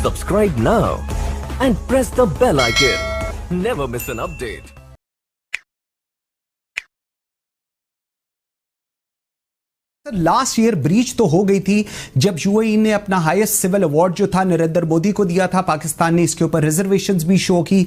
Subscribe now and press the bell icon. Never miss an update. Last year breach तो हो गई थी जब यूएई ने अपना हाईएस्ट सिविल अवार्ड जो था नरेंद्र मोदी को दिया था। पाकिस्तान ने इसके ऊपर रिजर्वेशंस भी शो की।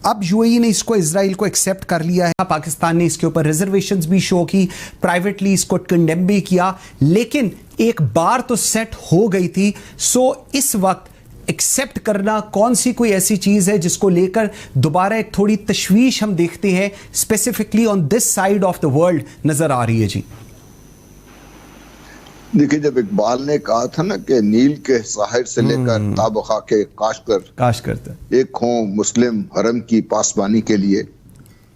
अब यूएई ने इसको इजराइल को एक्सेप्ट कर लिया है। पाकिस्तान ने इसके ऊपर रिजर्वेशंस भी शो की, प्राइवेटली इसको कंडेम भी किया, लेकिन एक बार तो सेट हो गई थी। सो इस वक्त एक्सेप्ट करना कौन सी कोई ऐसी चीज है जिसको लेकर दोबारा एक थोड़ी तशवीश हम देखते हैं, specifically on this side of the world नजर आ रही है? जी देखिए, जब इकबाल ने कहा था ना कि नील के साहिर से लेकर ताबखा के काश करता एक हों मुस्लिम हरम की पासबानी के लिए,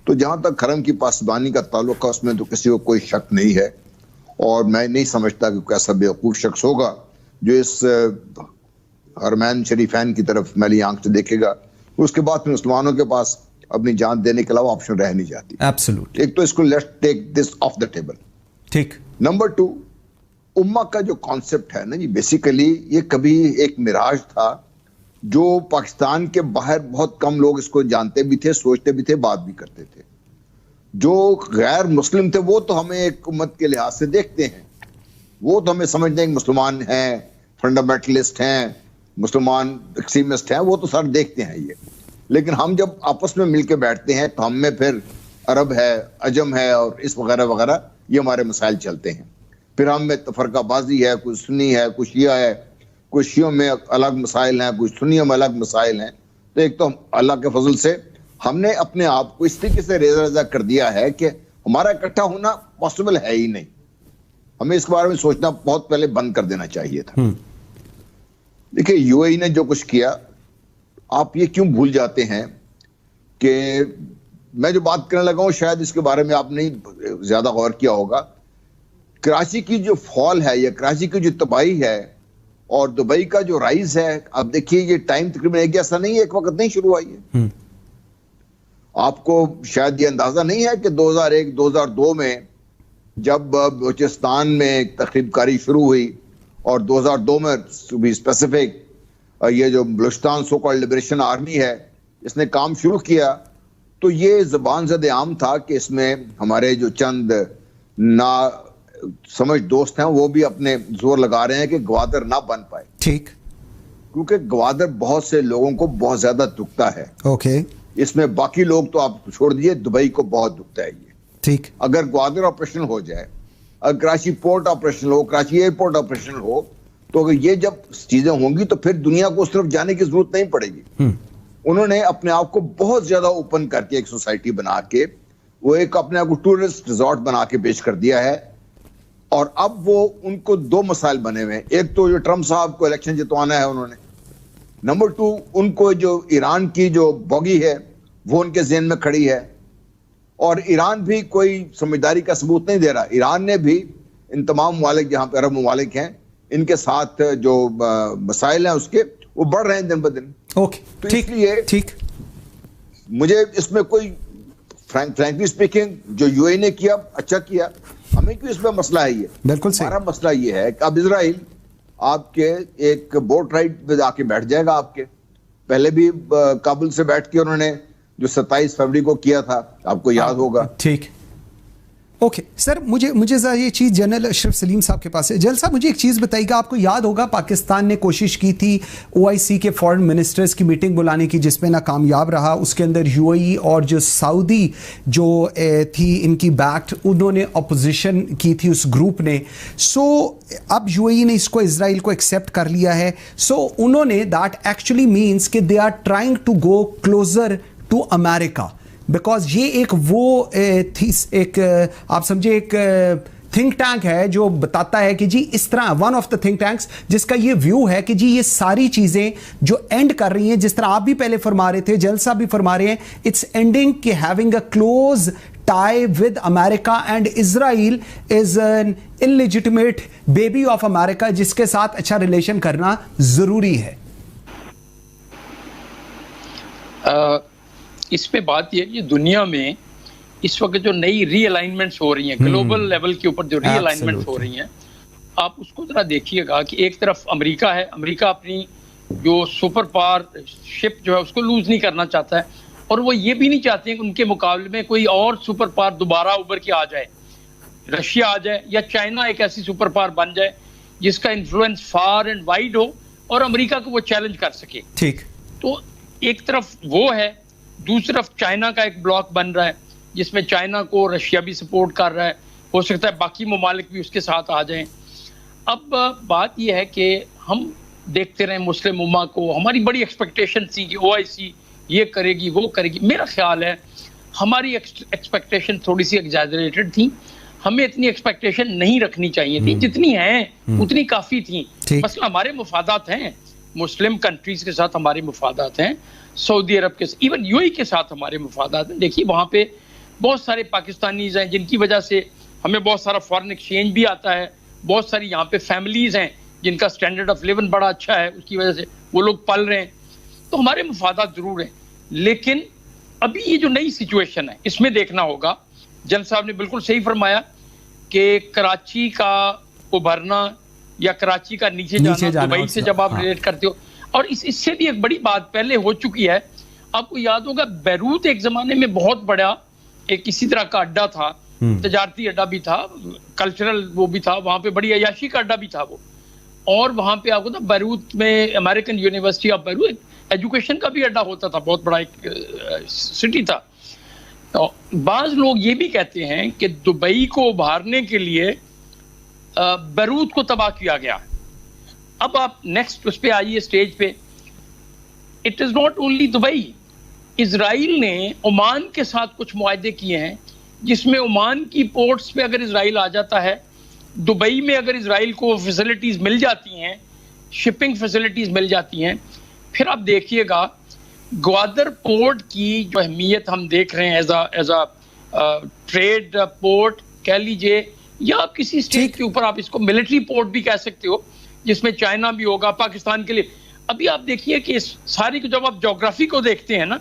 तो जहां तक हरम की पासबानी का ताल्लुक है उसमें तो किसी को कोई शक नहीं है। और मैं नहीं समझता कि कैसा बेवकूफ शख्स होगा जो इस हरमैन शरीफैन की तरफ मैली आंख से देखेगा। उसके बाद फिर मुसलमानों के पास अपनी जान देने के अलावा ऑप्शन रह नहीं जाती। एब्सोल्युटली। एक तो इसको let's take this off the table. ठीक। नंबर 2, उम्मा का जो कॉन्सेप्ट है ना जी, बेसिकली ये कभी एक मिराज था जो पाकिस्तान के बाहर बहुत कम लोग इसको जानते भी थे, सोचते भी थे, बात भी करते थे। जो गैर मुस्लिम थे वो तो हमें एक उम्मत के लिहाज से देखते हैं, वो तो हमें समझते हैं कि मुसलमान हैं, फंडामेंटलिस्ट हैं, मुसलमान एक्सट्रीमिस्ट हैं, वो तो सारे देखते हैं ये। लेकिन हम जब आपस में मिलकर बैठते हैं तो हम में फिर अरब है, अजम है और इस वगैरह वगैरह ये हमारे मसाइल चलते हैं। फिर हम में तफरकाबाजी है, कुछ सुन्नी है, कुछ शिया है, कुछ शियों में अलग मसाइल हैं, कुछ सुन्नियों में अलग मसाइल हैं। तो एक तो अल्लाह के फजल से हमने अपने आप को इस तरीके से रेजा कर दिया है कि हमारा इकट्ठा होना पॉसिबल है ही नहीं। हमें इसके बारे में सोचना बहुत पहले बंद कर देना चाहिए था। देखिए, यूएई ने जो कुछ किया, आप ये क्यों भूल जाते हैं कि मैं जो बात करने लगा हूं शायद इसके बारे में आपने ज्यादा गौर किया होगा। कराची की जो फॉल है या कराची की जो तबाही है और दुबई का जो राइज है, अब देखिए ये टाइम तकरीबन एक जैसा नहीं है, एक वक्त नहीं शुरू हुई है। आपको शायद ये अंदाजा नहीं है कि 2001-2002 में जब बलूचिस्तान में तखरीबकारी शुरू हुई और 2002 में भी स्पेसिफिक ये जो Balochistan so called liberation army है इसने काम शुरू किया, तो ये ज़बान ज़द आम था कि इसमें हमारे जो चंद ना समझ दोस्त हैं वो भी अपने जोर लगा रहे हैं कि गवादर ना बन पाए। ठीक। क्योंकि गवादर बहुत से लोगों को बहुत ज्यादा दुखता है। ओके। इसमें बाकी लोग तो आप छोड़ दीजिए, दुबई को बहुत दुखता है ये। ठीक। अगर गवादर ऑपरेशन हो जाए, अगर कराची पोर्ट ऑपरेशन हो, कराची एयरपोर्ट ऑपरेशन हो, तो अगर ये जब चीजें होंगी तो फिर दुनिया को उस तरफ जाने की जरूरत नहीं पड़ेगी। उन्होंने अपने आप को बहुत ज्यादा ओपन करके एक सोसाइटी बना के वो एक अपने आप को टूरिस्ट रिजॉर्ट बना के पेश कर दिया है। और अब वो उनको 2 मसाइल बने हुए हैं। एक तो जो ट्रंप साहब को इलेक्शन जितवाना है उन्होंने, नंबर 2 उनको जो ईरान की जो बॉगी है वो उनके ज़हन में खड़ी है। और ईरान भी कोई समझदारी का सबूत नहीं दे रहा। ईरान ने भी इन तमाम ममालिक जहां पर अरब ममालिक हैं इनके साथ जो मसाइल हैं उसके वो बढ़ रहे हैं दिन ब दिन। ओके, तो इसलिए ठीक मुझे इसमें कोई फ्रैंकली स्पीकिंग जो यूएई ने किया अच्छा किया, हमें क्यों इसमें मसला है? ये बिल्कुल सही। हमारा मसला ये है कि अब इजराइल आपके एक बोट राइड पे जाके बैठ जाएगा। आपके पहले भी काबुल से बैठ के उन्होंने जो 27 फरवरी को किया था, आपको याद होगा। ठीक। ओके सर, मुझे जरा ये चीज़ जनरल अशरफ सलीम साहब के पास है। जनरल साहब, मुझे एक चीज़ बताइएगा, आपको याद होगा पाकिस्तान ने कोशिश की थी ओआईसी के फॉरेन मिनिस्टर्स की मीटिंग बुलाने की जिसमें नाकामयाब रहा। उसके अंदर यूएई और जो सऊदी जो थी इनकी बैक्ड, उन्होंने अपोजिशन की थी उस ग्रुप ने। सो अब यूएई ने इसको इजराइल को एक्सेप्ट कर लिया है। सो उन्होंने दैट एक्चुअली मीन्स कि they are trying to go closer to America, because ये एक वो एक आप समझे एक थिंक टैंक है जो बताता है कि जी इस तरह one of the think tanks जिसका ये व्यू है कि जी ये सारी चीजें जो एंड कर रही हैं, जिस तरह आप भी पहले फरमा रहे थे, जल साहब भी फरमा रहे हैं, इट्स एंडिंग कि having a close tie with America and Israel is an illegitimate baby of America जिसके साथ अच्छा रिलेशन करना जरूरी है। इस पे बात यह है कि दुनिया में इस वक्त जो नई रीअलाइनमेंट्स हो रही हैं, ग्लोबल लेवल के ऊपर जो रीअलाइनमेंट्स हो रही हैं, आप उसको जरा देखिएगा कि एक तरफ अमेरिका है, अमेरिका अपनी जो सुपर पावर शिप जो है उसको लूज नहीं करना चाहता है, और वो ये भी नहीं चाहते हैं कि उनके मुकाबले में कोई और सुपर पावर दोबारा उभर के आ जाए, रशिया आ जाए या चाइना एक ऐसी सुपर पावर बन जाए जिसका इन्फ्लुएंस फार एंड वाइड हो और अमेरिका को वो चैलेंज कर सके। ठीक। तो एक तरफ वो है, दूसरी तरफ चाइना का एक ब्लॉक बन रहा है जिसमें चाइना को रशिया भी सपोर्ट कर रहा है, हो सकता है बाकी ममालिक भी उसके साथ आ जाएं। अब बात यह है कि हम देखते रहे मुस्लिम उम्मा को, हमारी बड़ी एक्सपेक्टेशन थी कि OIC ये करेगी वो करेगी। मेरा ख्याल है हमारी एक्सपेक्टेशन थोड़ी सी एग्जैजरेटेड थी, हमें इतनी एक्सपेक्टेशन नहीं रखनी चाहिए थी, जितनी हैं उतनी काफ़ी थी। मसला हमारे मुफादात हैं, मुस्लिम कंट्रीज के साथ हमारे मुफादात हैं, सऊदी अरब के साथ, इवन UAE के साथ हमारे मुफादात हैं। देखिए वहाँ पे बहुत सारे पाकिस्तानीज हैं जिनकी वजह से हमें बहुत सारा फॉरेन एक्सचेंज भी आता है, बहुत सारी यहाँ पे फैमिलीज हैं जिनका स्टैंडर्ड ऑफ लिविंग बड़ा अच्छा है, उसकी वजह से वो लोग पल रहे हैं। तो हमारे मुफादात जरूर हैं, लेकिन अभी ये जो नई सिचुएशन है इसमें देखना होगा। जन साहब ने बिल्कुल सही फरमाया कि कराची का उभरना या कराची का नीचे जाना दुबई से जब आप रिलेट करते हो, और इससे भी एक बड़ी बात पहले हो चुकी है। आपको याद होगा बैरूत एक जमाने में बहुत बड़ा एक इसी तरह का अड्डा था, तजारती अड्डा भी था, कल्चरल वो भी था, वहां पे बड़ी अयाशी का अड्डा भी था वो। और वहां पे आपको ना बैरूत में American university of Beirut education का भी अड्डा होता था, बहुत बड़ा एक सिटी था। तो बाज लोग ये भी कहते हैं कि दुबई को उभारने के लिए बैरूत को तबाह किया गया। अब आप नेक्स्ट उस पे आइए स्टेज पे, it is not only Dubai, Israel ने ओमान के साथ कुछ मुआहदे किए हैं जिसमें ओमान की पोर्ट्स पे अगर इजराइल आ जाता है, दुबई में अगर इजराइल को फैसिलिटीज मिल जाती हैं, शिपिंग फैसिलिटीज मिल जाती हैं, फिर आप देखिएगा ग्वादर पोर्ट की जो अहमियत हम देख रहे हैं एज अ ट्रेड पोर्ट कह लीजिए, या आप किसी स्टेट के ऊपर आप इसको मिलिट्री पोर्ट भी कह सकते हो जिसमें चाइना भी होगा पाकिस्तान के लिए। अभी आप देखिए कि इस सारी को जब आप ज्योग्राफी को देखते हैं ना,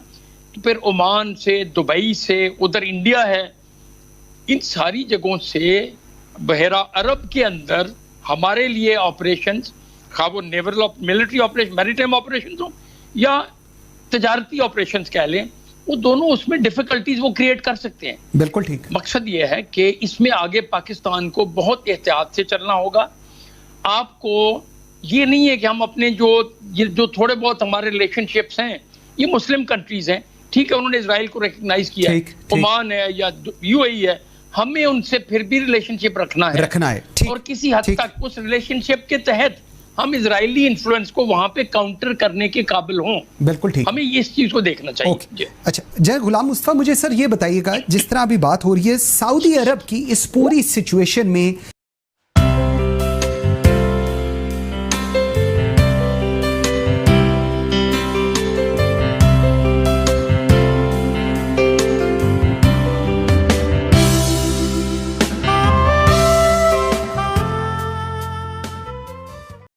तो फिर ओमान से, दुबई से, उधर इंडिया है, इन सारी जगहों से बहरा अरब के अंदर हमारे लिए ऑपरेशंस, खा वो naval military operation, maritime operations हो या तजारती ऑपरेशंस कह लें, वो दोनों उसमें डिफिकल्टीज वो क्रिएट कर सकते हैं। बिल्कुल ठीक। मकसद ये है कि इसमें आगे पाकिस्तान को बहुत एहतियात से चलना होगा। आपको ये नहीं है कि हम अपने जो थोड़े बहुत हमारे रिलेशनशिप्स हैं, ये मुस्लिम कंट्रीज हैं, ठीक है, उन्होंने इजराइल को रिकग्नाइज किया है, ओमान है या UAE है, हमें उनसे फिर भी रिलेशनशिप रखना है। और किसी हद तक उस रिलेशनशिप के तहत हम इजरायली इन्फ्लुएंस को वहां पे काउंटर करने के काबिल हों। बिल्कुल ठीक। हमें इस चीज को देखना चाहिए। अच्छा जय गुलाम मुस्तफा, मुझे सर ये बताइएगा, जिस तरह अभी बात हो रही है सऊदी अरब की इस पूरी सिचुएशन में